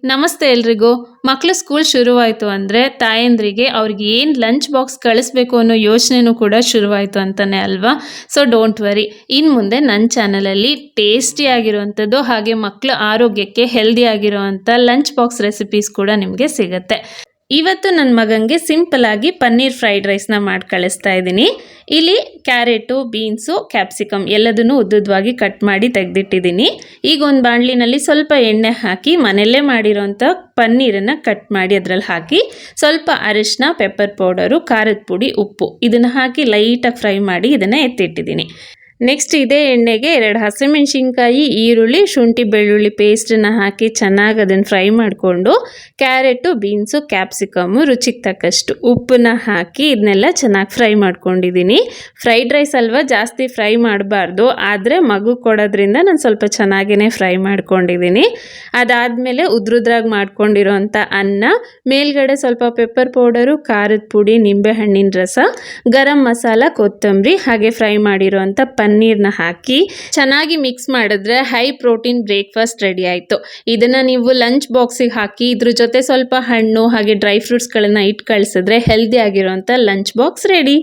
ನಮಸ್ತೆ ಎಲ್ರಿಗೂ. ಮಕ್ಕಳು ಸ್ಕೂಲ್ ಶುರುವಾಯಿತು ಅಂದರೆ ತಾಯಂದ್ರಿಗೆ ಅವ್ರಿಗೆ ಏನು ಲಂಚ್ ಬಾಕ್ಸ್ ಕಳಿಸ್ಬೇಕು ಅನ್ನೋ ಯೋಚನೆನೂ ಕೂಡ ಶುರುವಾಯಿತು ಅಂತಲೇ ಅಲ್ವಾ. ಸೊ ಡೋಂಟ್ ವರಿ, ಇನ್ನು ಮುಂದೆ ನನ್ನ ಚಾನಲಲ್ಲಿ ಟೇಸ್ಟಿ ಆಗಿರುವಂಥದ್ದು ಹಾಗೆ ಮಕ್ಕಳ ಆರೋಗ್ಯಕ್ಕೆ ಹೆಲ್ದಿ ಆಗಿರುವಂಥ ಲಂಚ್ ಬಾಕ್ಸ್ ರೆಸಿಪೀಸ್ ಕೂಡ ನಿಮಗೆ ಸಿಗುತ್ತೆ. ಇವತ್ತು ನನ್ನ ಮಗನಿಗೆ ಸಿಂಪಲ್ ಆಗಿ ಪನ್ನೀರ್ ಫ್ರೈಡ್ ರೈಸ್ನ ಮಾಡಿ ಕಳಿಸ್ತಾ ಇದ್ದೀನಿ. ಇಲ್ಲಿ ಕ್ಯಾರೆಟು, ಬೀನ್ಸು, ಕ್ಯಾಪ್ಸಿಕಮ್ ಎಲ್ಲದನ್ನು ಉದ್ದುದ್ದವಾಗಿ ಕಟ್ ಮಾಡಿ ತೆಗೆದಿಟ್ಟಿದ್ದೀನಿ. ಈಗ ಒಂದು ಬಾಣಲಿನಲ್ಲಿ ಸ್ವಲ್ಪ ಎಣ್ಣೆ ಹಾಕಿ ಮನೆಯಲ್ಲೇ ಮಾಡಿರೋಂಥ ಪನ್ನೀರನ್ನು ಕಟ್ ಮಾಡಿ ಅದರಲ್ಲಿ ಹಾಕಿ ಸ್ವಲ್ಪ ಅರಿಶಿನ, ಪೆಪ್ಪರ್ ಪೌಡರು, ಖಾರದ ಪುಡಿ, ಉಪ್ಪು ಇದನ್ನು ಹಾಕಿ ಲೈಟಾಗಿ ಫ್ರೈ ಮಾಡಿ ಇದನ್ನು ಎತ್ತಿಟ್ಟಿದ್ದೀನಿ. ನೆಕ್ಸ್ಟ್ ಇದೇ ಎಣ್ಣೆಗೆ 2 ಹಸಿಮೆಣಸಿನ್ಕಾಯಿ, ಈರುಳ್ಳಿ, ಶುಂಠಿ ಬೆಳ್ಳುಳ್ಳಿ ಪೇಸ್ಟನ್ನು ಹಾಕಿ ಚೆನ್ನಾಗಿ ಅದನ್ನು ಫ್ರೈ ಮಾಡಿಕೊಂಡು ಕ್ಯಾರೆಟು, ಬೀನ್ಸು, ಕ್ಯಾಪ್ಸಿಕಮ್ಮು, ರುಚಿಗೆ ತಕ್ಕಷ್ಟು ಉಪ್ಪನ್ನ ಹಾಕಿ ಇದನ್ನೆಲ್ಲ ಚೆನ್ನಾಗಿ ಫ್ರೈ ಮಾಡ್ಕೊಂಡಿದ್ದೀನಿ. ಫ್ರೈಡ್ ರೈಸ್ ಅಲ್ವಾ, ಜಾಸ್ತಿ ಫ್ರೈ ಮಾಡಬಾರ್ದು, ಆದರೆ ಮಗು ಕೊಡೋದ್ರಿಂದ ನಾನು ಸ್ವಲ್ಪ ಚೆನ್ನಾಗೇ ಫ್ರೈ ಮಾಡ್ಕೊಂಡಿದ್ದೀನಿ. ಅದಾದಮೇಲೆ ಉದ್ರುದ್ರಾಗಿ ಮಾಡ್ಕೊಂಡಿರೋಂಥ ಅನ್ನ, ಮೇಲ್ಗಡೆ ಸ್ವಲ್ಪ ಪೆಪ್ಪರ್ ಪೌಡರು, ಖಾರದ ಪುಡಿ, ನಿಂಬೆಹಣ್ಣಿನ ರಸ, ಗರಂ ಮಸಾಲ, ಕೊತ್ತಂಬರಿ ಹಾಗೆ ಫ್ರೈ ಮಾಡಿರೋಂಥ ಪನ್ನೀರ್ನ ಹಾಕಿ ಚೆನ್ನಾಗಿ ಮಿಕ್ಸ್ ಮಾಡಿದ್ರೆ ಹೈ ಪ್ರೋಟೀನ್ ಬ್ರೇಕ್ಫಾಸ್ಟ್ ರೆಡಿ ಆಯಿತು. ಇದನ್ನು ನೀವು ಲಂಚ್ ಬಾಕ್ಸಿಗೆ ಹಾಕಿ ಇದ್ರ ಜೊತೆ ಸ್ವಲ್ಪ ಹಣ್ಣು ಹಾಗೆ ಡ್ರೈ ಫ್ರೂಟ್ಸ್ಗಳನ್ನು ಇಟ್ಟು ಕಳಿಸಿದ್ರೆ ಹೆಲ್ದಿ ಆಗಿರೋಂಥ ಲಂಚ್ ಬಾಕ್ಸ್ ರೆಡಿ.